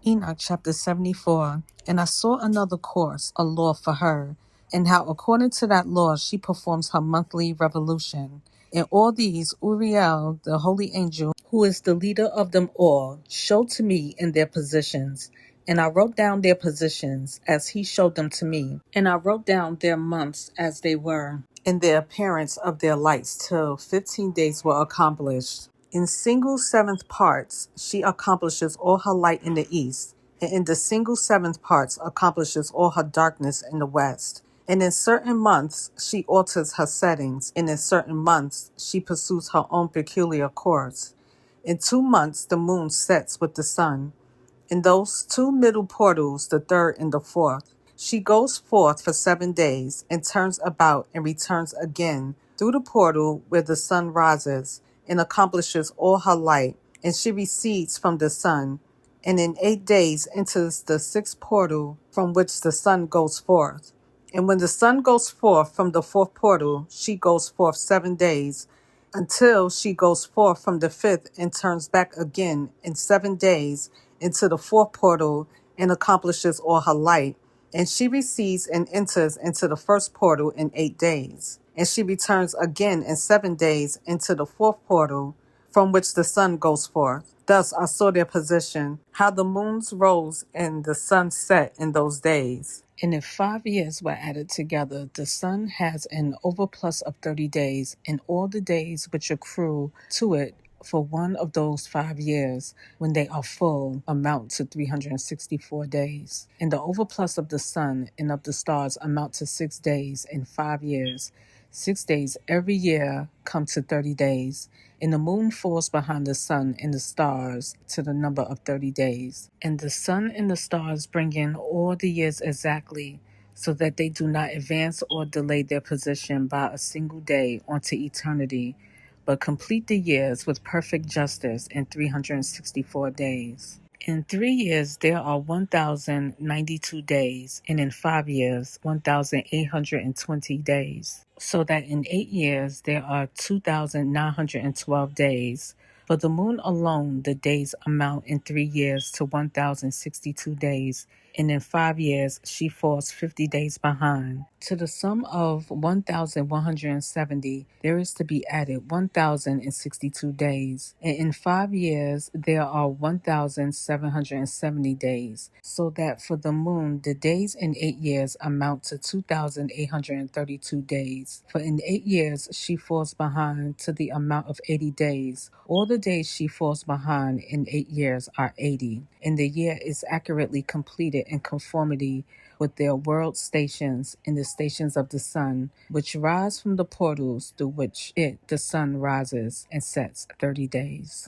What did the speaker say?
Enoch Chapter 74. And I saw another course, a law for her, and how according to that law she performs her monthly revolution. And all these Uriel, the holy angel, who is the leader of them all, showed to me in their positions. And I wrote down their positions as he showed them to me. And I wrote down their months as they were, and the appearance of their lights till 15 days were accomplished. In single seventh parts, she accomplishes all her light in the east, and in the single seventh parts accomplishes all her darkness in the west. And in certain months, she alters her settings, and in certain months, she pursues her own peculiar course. In 2 months, the moon sets with the sun. In those 2 middle portals, the third and the fourth, she goes forth for 7 days and turns about and returns again through the portal where the sun rises and accomplishes all her light, and she recedes from the sun, and in 8 days enters the 6th portal from which the sun goes forth. And when the sun goes forth from the 4th portal, she goes forth 7 days, until she goes forth from the 5th and turns back again in 7 days into the 4th portal and accomplishes all her light. And she recedes and enters into the 1st portal in 8 days. And she returns again in 7 days into the 4th portal from which the sun goes forth. Thus I saw their position, how the moons rose and the sun set in those days. And if 5 years were added together, the sun has an overplus of 30 days, and all the days which accrue to it for one of those 5 years, when they are full, amount to 364 days. And the overplus of the sun and of the stars amount to 6 days in 5 years. 6 days every year come to 30 days. And the moon falls behind the sun and the stars to the number of 30 days. And the sun and the stars bring in all the years exactly, so that they do not advance or delay their position by a single day onto eternity, but complete the years with perfect justice in 364 days. In 3 years there are 1,092 days, and in 5 years 1,820 days. So that in 8 years there are 2,912 days. For the moon alone, the days amount in 3 years to 1,062 days, and in 5 years she falls 50 days behind. To the sum of 1,170, there is to be added 1,062 days, and in 5 years there are 1,770 days, so that for the moon the days in 8 years amount to 2,832 days. For in 8 years she falls behind to the amount of 80 days. All the days she falls behind in 8 years are 80, and the year is accurately completed in conformity with their world stations and the stations of the sun, which rise from the portals through which the sun rises and sets 30 days.